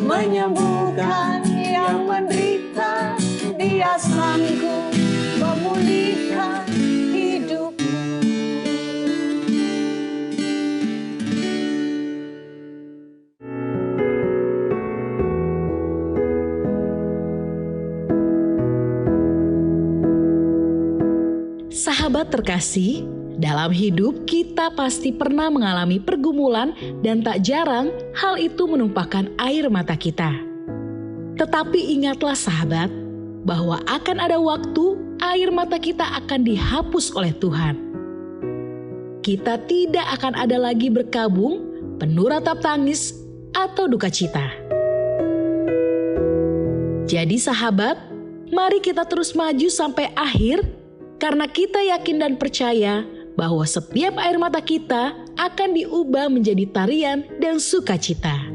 Menyembuhkan yang menderita, Dia sanggup memulihkan hidupmu. Sahabat terkasih, dalam hidup kita pasti pernah mengalami pergumulan dan tak jarang hal itu menumpahkan air mata kita. Tetapi ingatlah sahabat, bahwa akan ada waktu air mata kita akan dihapus oleh Tuhan. Kita tidak akan ada lagi berkabung, penuh ratap tangis atau duka cita. Jadi sahabat, mari kita terus maju sampai akhir, karena kita yakin dan percaya bahwa setiap air mata kita akan diubah menjadi tarian dan sukacita.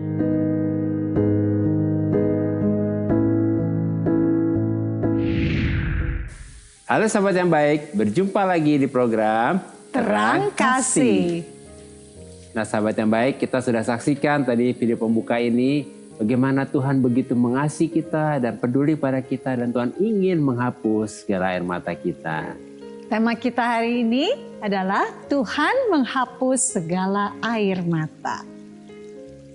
Halo sahabat yang baik, berjumpa lagi di program Terang Kasih. Nah sahabat yang baik, kita sudah saksikan tadi video pembuka ini bagaimana Tuhan begitu mengasihi kita dan peduli pada kita, dan Tuhan ingin menghapus segala air mata kita. Tema kita hari ini adalah Tuhan menghapus segala air mata.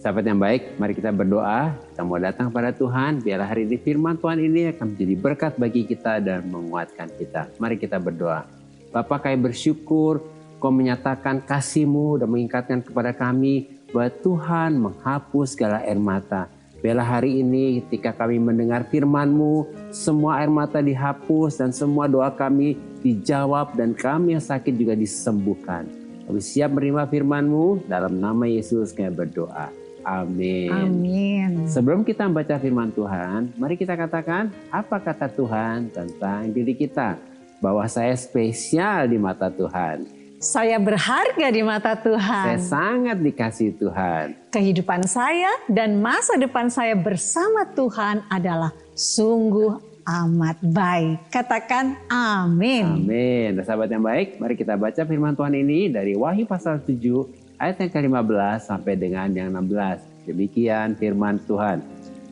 Sahabat yang baik, mari kita berdoa. Kita mau datang pada Tuhan, biarlah hari ini firman Tuhan ini akan menjadi berkat bagi kita dan menguatkan kita. Mari kita berdoa. Bapa, kami bersyukur Kau menyatakan kasih-Mu dan mengingatkan kepada kami bahwa Tuhan menghapus segala air mata. Biarlah hari ini ketika kami mendengar firman-Mu, semua air mata dihapus dan semua doa kami dijawab, dan kami yang sakit juga disembuhkan. Kami siap menerima firman-Mu, dalam nama Yesus kami berdoa. Amin. Amin. Sebelum kita membaca firman Tuhan, mari kita katakan apa kata Tuhan tentang diri kita. Bahwa saya spesial di mata Tuhan. Saya berharga di mata Tuhan. Saya sangat dikasihi Tuhan. Kehidupan saya dan masa depan saya bersama Tuhan adalah sungguh amat baik. Katakan amin. Amin. Dan sahabat yang baik, mari kita baca firman Tuhan ini dari Wahyu pasal 7 ayat yang ke-15 sampai dengan yang 16. Demikian firman Tuhan.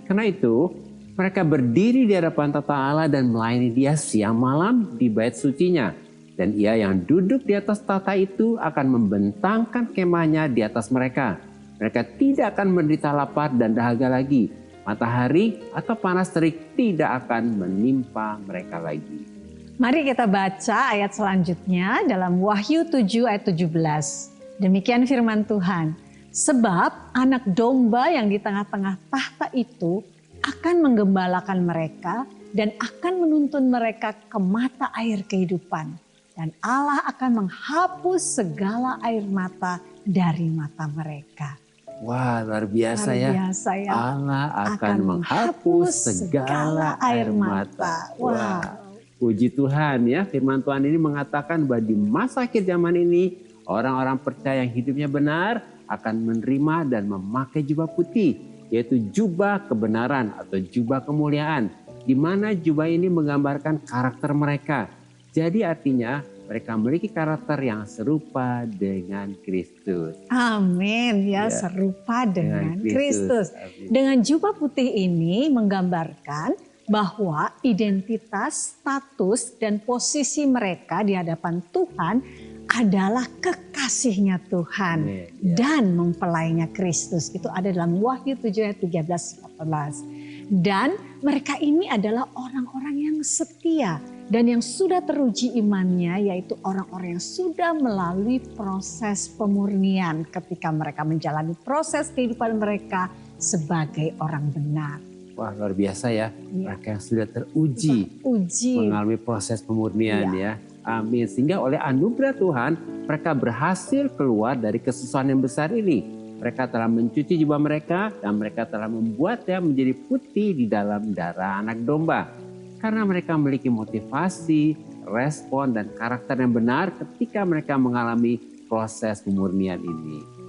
Karena itu, mereka berdiri di hadapan tata Allah dan melayani Dia siang malam di bait sucinya. Dan Ia yang duduk di atas tata itu akan membentangkan kemahnya di atas mereka. Mereka tidak akan menderita lapar dan dahaga lagi. Matahari atau panas terik tidak akan menimpa mereka lagi. Mari kita baca ayat selanjutnya dalam Wahyu 7 ayat 17. Demikian firman Tuhan. Sebab anak domba yang di tengah-tengah tahta itu akan menggembalakan mereka dan akan menuntun mereka ke mata air kehidupan. Dan Allah akan menghapus segala air mata dari mata mereka. Wah, luar biasa, luar biasa ya. Allah akan menghapus segala air mata. Wah, puji Tuhan ya. Firman Tuhan ini mengatakan bahwa di masa akhir zaman ini, orang-orang percaya yang hidupnya benar akan menerima dan memakai jubah putih, yaitu jubah kebenaran atau jubah kemuliaan, di mana jubah ini menggambarkan karakter mereka. Jadi artinya mereka memiliki karakter yang serupa dengan Kristus. Amin ya, serupa dengan Kristus. Dengan jubah putih ini menggambarkan bahwa identitas, status, dan posisi mereka di hadapan Tuhan adalah kekasihnya Tuhan dan mempelainya Kristus. Itu ada dalam Wahyu 7 ayat 13-14. Dan mereka ini adalah orang-orang yang setia dan yang sudah teruji imannya, yaitu orang-orang yang sudah melalui proses pemurnian ketika mereka menjalani proses kehidupan mereka sebagai orang benar. Wah, luar biasa ya. Mereka yang sudah teruji mengalami proses pemurnian ya. Amin. Sehingga oleh anugerah Tuhan mereka berhasil keluar dari kesusahan yang besar ini. Mereka telah mencuci jubah mereka dan mereka telah membuatnya menjadi putih di dalam darah anak domba. Karena mereka memiliki motivasi, respon dan karakter yang benar ketika mereka mengalami proses pemurnian ini.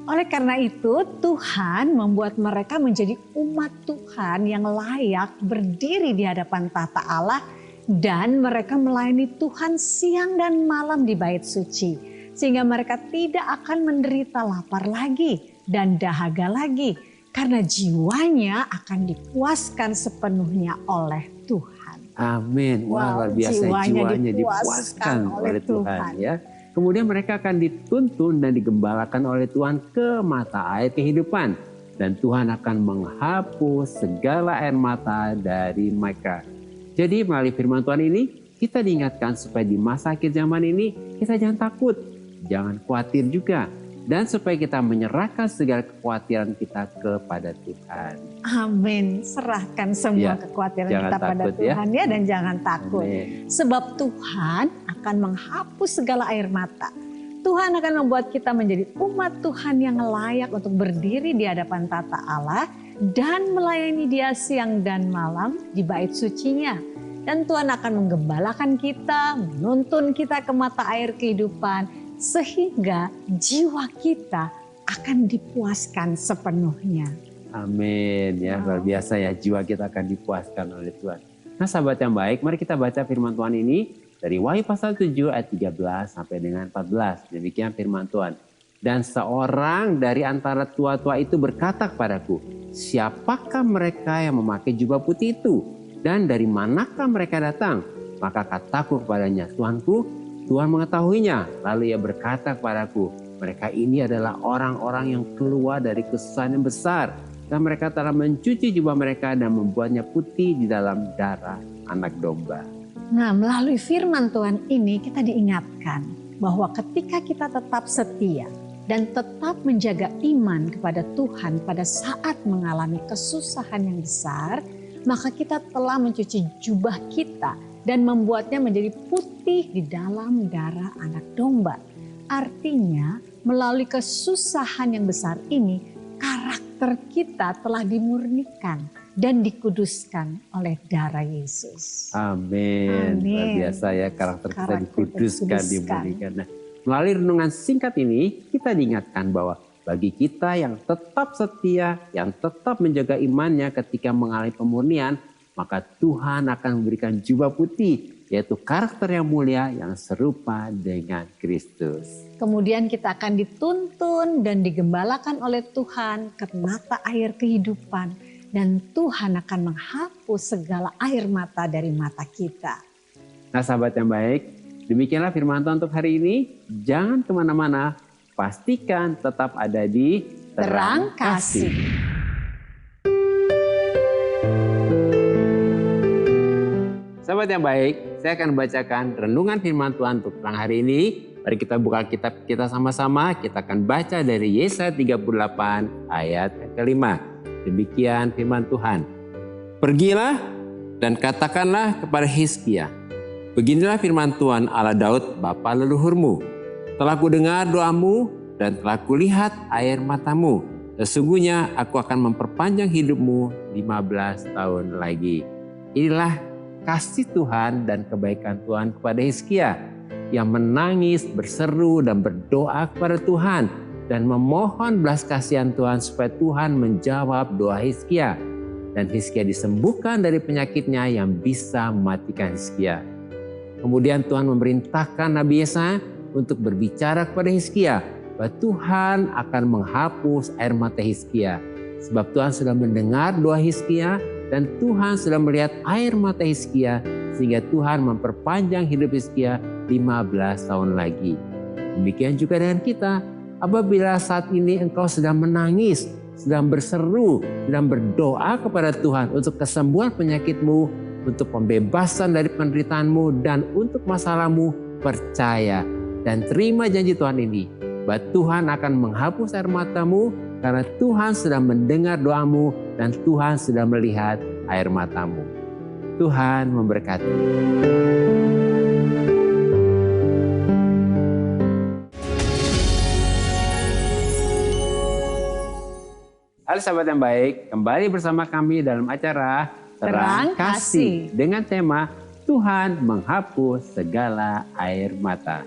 Oleh karena itu, Tuhan membuat mereka menjadi umat Tuhan yang layak berdiri di hadapan tahta Allah dan mereka melayani Tuhan siang dan malam di bait suci. Sehingga mereka tidak akan menderita lapar lagi dan dahaga lagi karena jiwanya akan dipuaskan sepenuhnya oleh Tuhan. Amin. Wah, luar biasa, jiwanya dipuaskan oleh Tuhan ya. Kemudian mereka akan dituntun dan digembalakan oleh Tuhan ke mata air kehidupan. Dan Tuhan akan menghapus segala air mata dari mereka. Jadi melalui firman Tuhan ini kita diingatkan supaya di masa akhir zaman ini kita jangan takut. Jangan khawatir juga. Dan supaya kita menyerahkan segala kekhawatiran kita kepada Tuhan. Amin. Serahkan semua kekhawatiran kita pada Tuhan ya dan jangan takut. Amin. Sebab Tuhan akan menghapus segala air mata. Tuhan akan membuat kita menjadi umat Tuhan yang layak untuk berdiri di hadapan tahta Allah dan melayani Dia siang dan malam di bait sucinya. Dan Tuhan akan menggembalakan kita, menuntun kita ke mata air kehidupan sehingga jiwa kita akan dipuaskan sepenuhnya. Amin ya, luar biasa ya, jiwa kita akan dipuaskan oleh Tuhan. Nah sahabat yang baik, mari kita baca firman Tuhan ini dari Wahyu pasal 7 ayat 13 sampai dengan 14. Demikian firman Tuhan. Dan seorang dari antara tua-tua itu berkata kepadaku, siapakah mereka yang memakai jubah putih itu? Dan dari manakah mereka datang? Maka kataku kepadanya, Tuanku, Tuhan mengetahuinya. Lalu ia berkata kepadaku, mereka ini adalah orang-orang yang keluar dari kesusahan yang besar. Dan mereka telah mencuci jubah mereka dan membuatnya putih di dalam darah anak domba. Nah, melalui firman Tuhan ini kita diingatkan bahwa ketika kita tetap setia dan tetap menjaga iman kepada Tuhan pada saat mengalami kesusahan yang besar, maka kita telah mencuci jubah kita dan membuatnya menjadi putih di dalam darah anak domba. Artinya melalui kesusahan yang besar ini karakter kita telah dimurnikan dan dikuduskan oleh darah Yesus. Amin. Luar biasa ya, karakter kita dikuduskan, dimurnikan. Nah, melalui renungan singkat ini kita diingatkan bahwa bagi kita yang tetap setia, yang tetap menjaga imannya ketika mengalami pemurnian, maka Tuhan akan memberikan jubah putih, yaitu karakter yang mulia yang serupa dengan Kristus. Kemudian kita akan dituntun dan digembalakan oleh Tuhan ke mata air kehidupan. Dan Tuhan akan menghapus segala air mata dari mata kita. Nah sahabat yang baik, demikianlah firman Tuhan untuk hari ini. Jangan kemana-mana, pastikan tetap ada di Terang Kasih. Sahabat yang baik, saya akan membacakan renungan firman Tuhan untuk terang hari ini. Mari kita buka kitab kita sama-sama. Kita akan baca dari Yesaya 38 ayat ke-5. Demikian firman Tuhan. Pergilah dan katakanlah kepada Hizkia, beginilah firman Tuhan Allah Daud bapa leluhurmu. Telah kudengar doamu dan telah kulihat air matamu. Sesungguhnya aku akan memperpanjang hidupmu 15 tahun lagi. Inilah kasih Tuhan dan kebaikan Tuhan kepada Hizkia yang menangis, berseru dan berdoa kepada Tuhan dan memohon belas kasihan Tuhan supaya Tuhan menjawab doa Hizkia. Dan Hizkia disembuhkan dari penyakitnya yang bisa mematikan Hizkia. Kemudian Tuhan memerintahkan Nabi Yesaya untuk berbicara kepada Hizkia bahwa Tuhan akan menghapus air mata Hizkia. Sebab Tuhan sudah mendengar doa Hizkia dan Tuhan sudah melihat air mata Hizkia sehingga Tuhan memperpanjang hidup Hizkia 15 tahun lagi. Demikian juga dengan kita. Apabila saat ini engkau sedang menangis, sedang berseru, sedang berdoa kepada Tuhan untuk kesembuhan penyakitmu, untuk pembebasan dari penderitaanmu, dan untuk masalahmu, percaya dan terima janji Tuhan ini, bahwa Tuhan akan menghapus air matamu karena Tuhan sudah mendengar doamu dan Tuhan sudah melihat air matamu. Tuhan memberkati. Halo sahabat yang baik, kembali bersama kami dalam acara Terang Kasih dengan tema Tuhan menghapus segala air mata.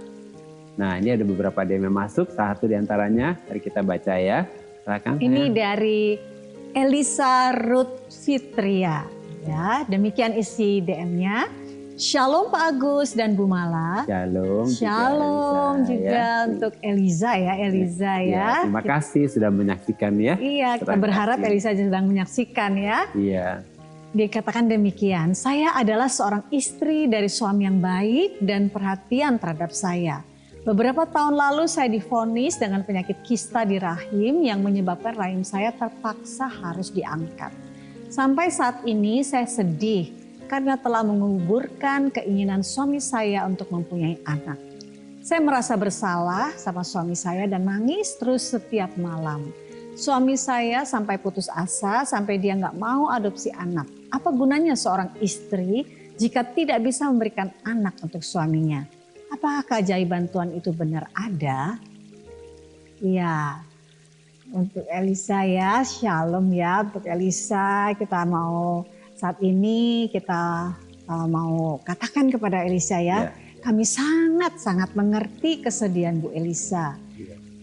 Nah, ini ada beberapa DM yang masuk, salah satu diantaranya, mari kita baca ya. Silakan. Ini dari Elisa Ruth Fitria. Ya, demikian isi DM-nya. Shalom Pak Agus dan Bu Mala. Shalom. Shalom juga untuk Eliza ya, Eliza ya. Terima kasih sudah menyaksikan ya. Iya, kita berharap Eliza sedang menyaksikan ya. Iya. Dikatakan demikian, saya adalah seorang istri dari suami yang baik dan perhatian terhadap saya. Beberapa tahun lalu saya divonis dengan penyakit kista di rahim yang menyebabkan rahim saya terpaksa harus diangkat. Sampai saat ini saya sedih karena telah menguburkan keinginan suami saya untuk mempunyai anak. Saya merasa bersalah sama suami saya dan nangis terus setiap malam. Suami saya sampai putus asa sampai dia nggak mau adopsi anak. Apa gunanya seorang istri jika tidak bisa memberikan anak untuk suaminya? Apakah keajaiban Tuhan itu benar ada? Ya, untuk Elisa ya, shalom ya untuk Elisa. Kita mau saat ini kita mau katakan kepada Elisa ya, kami sangat-sangat mengerti kesedihan Bu Elisa.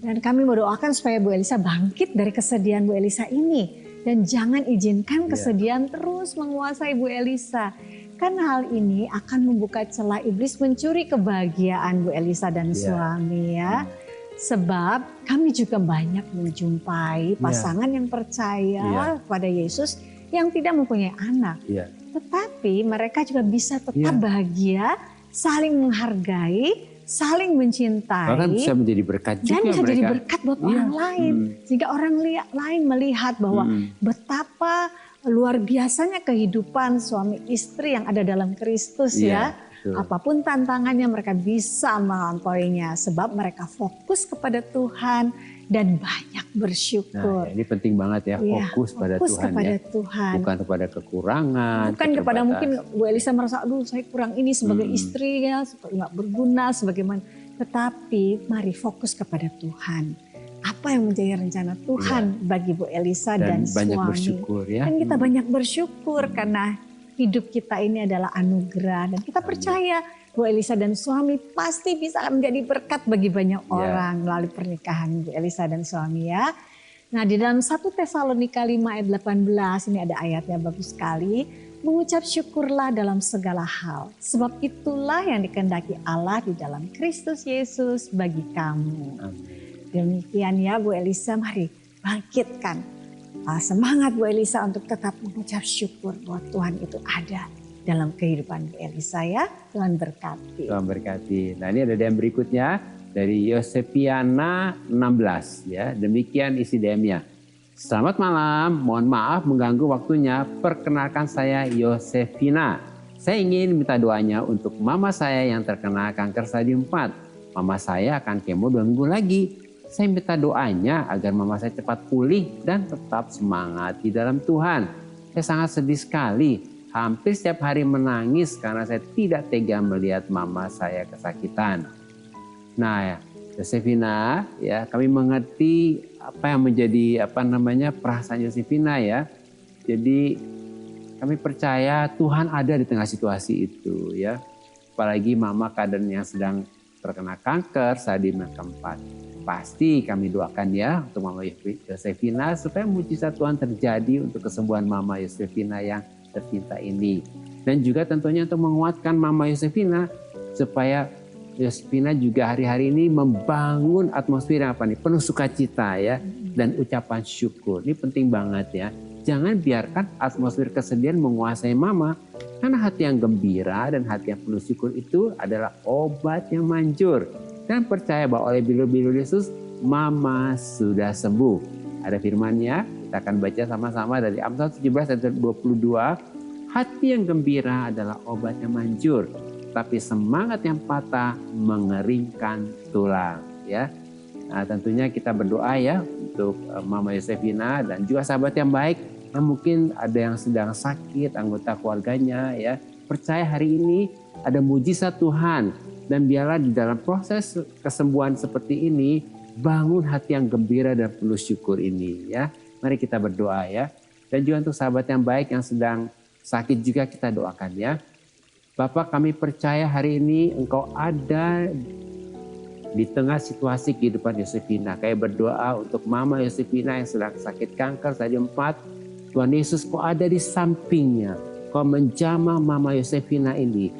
Dan kami mendoakan supaya Bu Elisa bangkit dari kesedihan Bu Elisa ini. Dan jangan izinkan kesedihan terus menguasai Bu Elisa. Karena hal ini akan membuka celah iblis mencuri kebahagiaan Bu Elisa dan suami ya. Sebab kami juga banyak menjumpai pasangan yang percaya pada Yesus yang tidak mempunyai anak. Tetapi mereka juga bisa tetap bahagia, saling menghargai, saling mencintai. Bahkan bisa menjadi berkat juga dan bisa mereka. jadi berkat buat orang lain. Sehingga orang lain melihat bahwa betapa luar biasanya kehidupan suami istri yang ada dalam Kristus ya. Betul. Apapun tantangannya mereka bisa melampauinya sebab mereka fokus kepada Tuhan dan banyak bersyukur. Nah, ini penting banget ya, fokus pada Tuhan kepada ya. Tuhan. Bukan kepada kekurangan. Bukan kepada mungkin Bu Elisa merasa, aduh saya kurang ini sebagai istri ya, nggak berguna sebagaimana. Tetapi mari fokus kepada Tuhan. Apa yang menjadi rencana Tuhan bagi Bu Elisa dan banyak suami. Bersyukur ya. Dan kita banyak bersyukur karena hidup kita ini adalah anugerah. Dan kita percaya Bu Elisa dan suami pasti bisa menjadi berkat bagi banyak orang melalui pernikahan Bu Elisa dan suami ya. Nah di dalam 1 Tesalonika 5 ayat 18 ini ada ayatnya bagus sekali. Mengucap syukurlah dalam segala hal. Sebab itulah yang dikehendaki Allah di dalam Kristus Yesus bagi kamu. Amin. Demikian ya Bu Elisa, mari bangkitkan semangat Bu Elisa untuk tetap mengucap syukur bahwa Tuhan itu ada dalam kehidupan Bu Elisa ya. Tuhan berkati. Tuhan berkati. Nah ini ada DM berikutnya dari Yosepiana 16 ya. Demikian isi DM-nya. Selamat malam, mohon maaf mengganggu waktunya. Perkenalkan saya Yosefina. Saya ingin minta doanya untuk mama saya yang terkena kanker stadium 4. Mama saya akan kemo 2 minggu lagi. Saya minta doanya agar mama saya cepat pulih dan tetap semangat di dalam Tuhan. Saya sangat sedih sekali. Hampir setiap hari menangis karena saya tidak tega melihat mama saya kesakitan. Nah, Yosefina, ya kami mengerti apa yang menjadi perasaan Yosefina ya. Jadi kami percaya Tuhan ada di tengah situasi itu ya. Apalagi mama keadaan yang sedang terkena kanker stadium yang keempat. Pasti kami doakan ya untuk Mama Yosefina supaya mujizat Tuhan terjadi untuk kesembuhan Mama Yosefina yang tercinta ini. Dan juga tentunya untuk menguatkan Mama Yosefina supaya Yosefina juga hari-hari ini membangun atmosfer yang penuh sukacita ya dan ucapan syukur. Ini penting banget ya. Jangan biarkan atmosfer kesedihan menguasai Mama. Karena hati yang gembira dan hati yang penuh syukur itu adalah obat yang manjur. Dan percaya bahwa oleh bilur-bilur Yesus, Mama sudah sembuh. Ada firman-Nya, kita akan baca sama-sama dari Amsal 17 ayat 22. Hati yang gembira adalah obat yang manjur, tapi semangat yang patah mengeringkan tulang. Ya, Nah, tentunya kita berdoa ya untuk Mama Yosefina dan juga sahabat yang baik yang mungkin ada yang sedang sakit, anggota keluarganya ya. Percaya hari ini ada mujizat Tuhan dan biarlah di dalam proses kesembuhan seperti ini bangun hati yang gembira dan penuh syukur ini ya. Mari kita berdoa ya. Dan juga untuk sahabat yang baik yang sedang sakit juga kita doakan ya. Bapak, kami percaya hari ini Engkau ada di tengah situasi kehidupan Yosefina. Kayak berdoa untuk Mama Yosefina yang sedang sakit kanker stadium 4. Tuhan Yesus, Kau ada di sampingnya. Kau menjamah Mama Yosefina ini.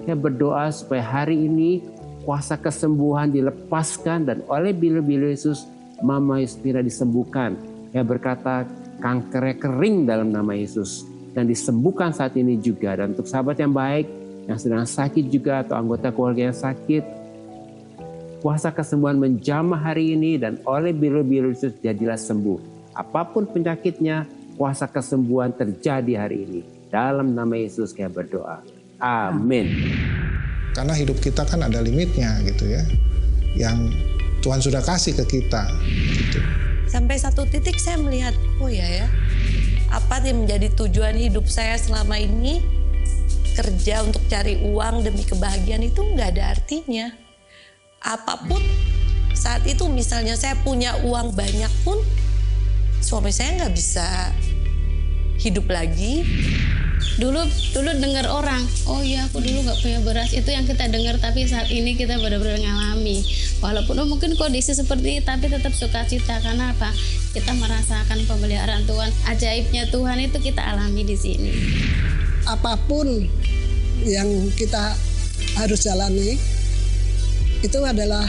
Kayak berdoa supaya hari ini kuasa kesembuhan dilepaskan dan oleh bilu-bilu Yesus Mama Yosefina disembuhkan. Kayak berkata kankernya kering dalam nama Yesus dan disembuhkan saat ini juga. Dan untuk sahabat yang baik yang sedang sakit juga atau anggota keluarga yang sakit, kuasa kesembuhan menjamah hari ini dan oleh biru-biru Yesus jadilah sembuh. Apapun penyakitnya, kuasa kesembuhan terjadi hari ini. Dalam nama Yesus kita berdoa. Amin. Karena hidup kita kan ada limitnya gitu ya. Yang Tuhan sudah kasih ke kita gitu. Sampai satu titik saya melihat, oh ya, apa yang menjadi tujuan hidup saya selama ini, kerja untuk cari uang demi kebahagiaan itu nggak ada artinya. Apapun saat itu misalnya saya punya uang banyak pun suami saya nggak bisa hidup lagi. Dulu dengar orang, oh iya aku dulu nggak punya beras, itu yang kita dengar, tapi saat ini kita benar-benar ngalami. Walaupun mungkin kondisi seperti ini, tapi tetap sukacita. Karena apa? Kita merasakan pemeliharaan Tuhan, ajaibnya Tuhan itu kita alami di sini. Apapun yang kita harus jalani itu adalah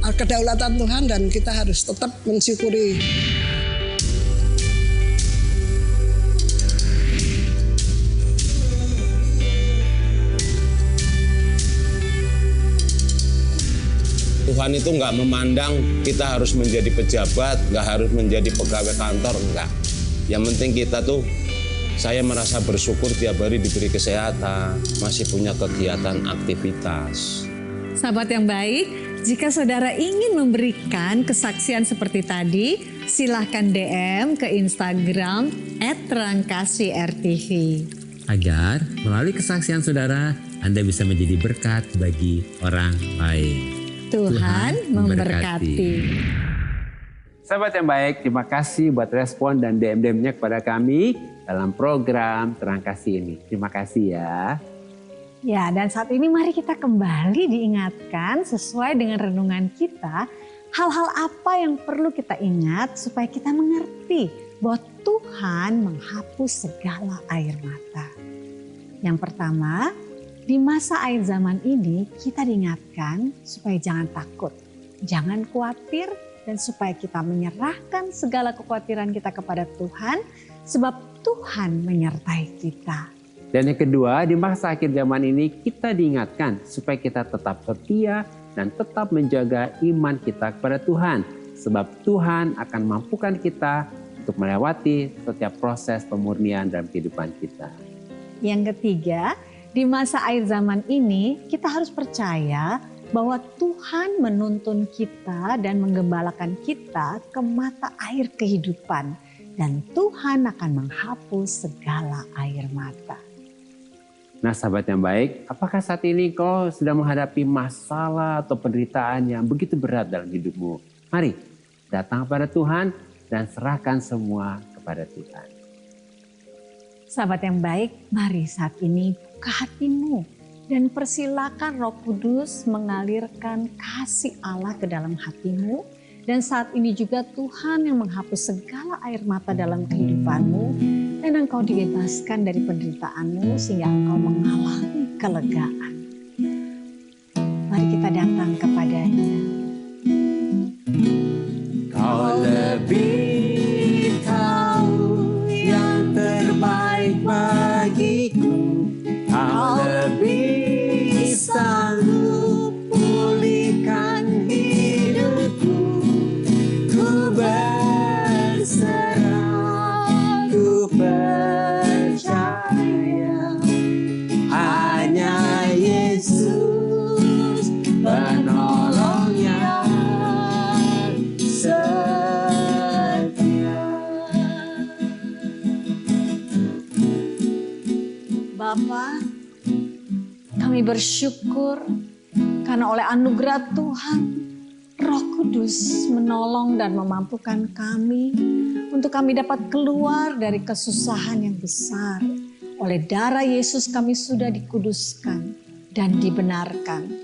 kedaulatan Tuhan dan kita harus tetap mensyukuri. Tuhan itu nggak memandang kita harus menjadi pejabat, nggak harus menjadi pegawai kantor, enggak. Yang penting kita tuh, saya merasa bersyukur tiap hari diberi kesehatan, masih punya kegiatan aktivitas. Sahabat yang baik, jika saudara ingin memberikan kesaksian seperti tadi, silahkan DM ke Instagram @terangkasih_RTV. Agar melalui kesaksian saudara, Anda bisa menjadi berkat bagi orang lain. Tuhan memberkati. Sahabat yang baik, terima kasih buat respon dan DM-DM-nya kepada kami dalam program Terang Kasih ini. Terima kasih ya. Ya, dan saat ini mari kita kembali diingatkan sesuai dengan renungan kita, hal-hal apa yang perlu kita ingat supaya kita mengerti bahwa Tuhan menghapus segala air mata. Yang pertama, di masa akhir zaman ini kita diingatkan supaya jangan takut, jangan khawatir, dan supaya kita menyerahkan segala kekhawatiran kita kepada Tuhan sebab Tuhan menyertai kita. Dan yang kedua, di masa akhir zaman ini kita diingatkan supaya kita tetap setia dan tetap menjaga iman kita kepada Tuhan. Sebab Tuhan akan mampukan kita untuk melewati setiap proses pemurnian dalam kehidupan kita. Yang ketiga, di masa akhir zaman ini kita harus percaya bahwa Tuhan menuntun kita dan menggembalakan kita ke mata air kehidupan. Dan Tuhan akan menghapus segala air mata. Nah sahabat yang baik, apakah saat ini kau sedang menghadapi masalah atau penderitaan yang begitu berat dalam hidupmu? Mari datang kepada Tuhan dan serahkan semua kepada Tuhan. Sahabat yang baik, mari saat ini buka hatimu dan persilakan Roh Kudus mengalirkan kasih Allah ke dalam hatimu. Dan saat ini juga Tuhan yang menghapus segala air mata dalam kehidupanmu dan engkau dibebaskan dari penderitaanmu sehingga engkau mengalami kelegaan. Mari kita datang kepadanya. Kau lebih tahu yang terbaik bagiku. Kau lebih sanggup pulihkan hidupku. Ku berserah, ku percaya hanya Yesus penolong. Kami bersyukur karena oleh anugerah Tuhan, Roh Kudus menolong dan memampukan kami untuk kami dapat keluar dari kesusahan yang besar. Oleh darah Yesus kami sudah dikuduskan dan dibenarkan.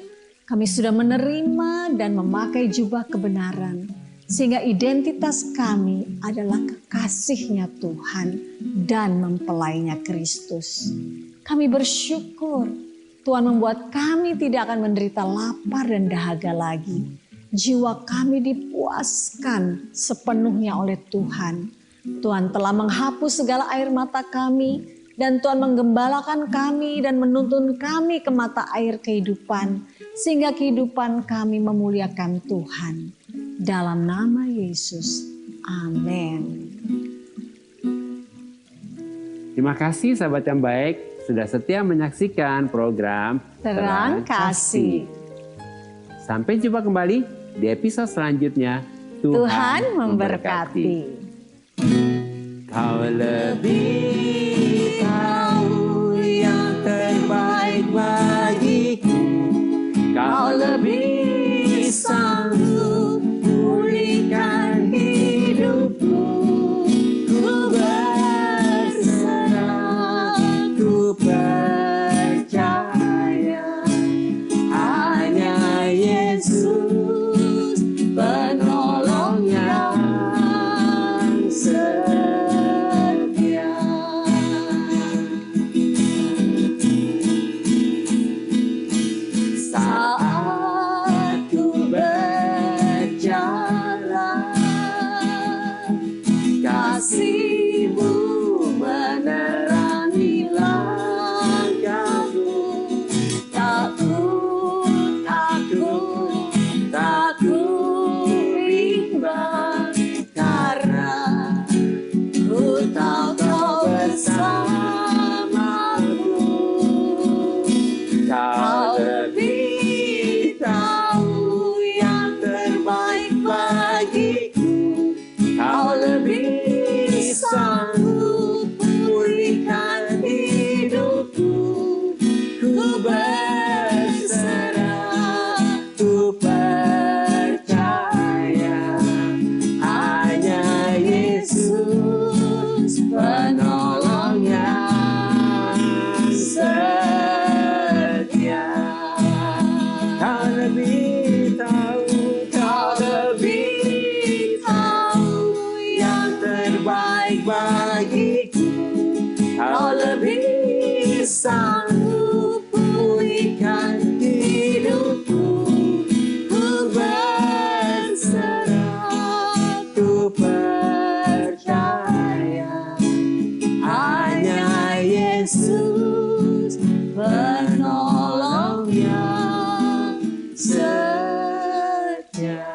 Kami sudah menerima dan memakai jubah kebenaran, sehingga identitas kami adalah kekasihnya Tuhan dan mempelainya Kristus. Kami bersyukur Tuhan membuat kami tidak akan menderita lapar dan dahaga lagi. Jiwa kami dipuaskan sepenuhnya oleh Tuhan. Tuhan telah menghapus segala air mata kami, dan Tuhan menggembalakan kami dan menuntun kami ke mata air kehidupan, sehingga kehidupan kami memuliakan Tuhan. Dalam nama Yesus, amin. Terima kasih sahabat yang baik, sudah setia menyaksikan program Terang Kasih. Sampai jumpa kembali di episode selanjutnya. Tuhan memberkati. Kau lebih tahu yang terbaik bagiku. Kau lebih sanggup pulihkan hidupku. Ku berserah, ku percaya hanya Yesus penolong yang setia. Saat ku berjalan, kasih-Mu menerangi langkahku. Takut bimbang, karena ku tahu Kau bersamaku. Kau lebih tahu yang terbaik bagiku. Kau lebih sanggup pulihkan hidupku. Ku berserah, ku percaya hanya Yesus penolong yang setia. Kau lebih tahu yang terbaik bagiku. Kau lebih sanggup pulihkan hidupku. Ku berserah, ku percaya hanya Yesus penolong yang setia.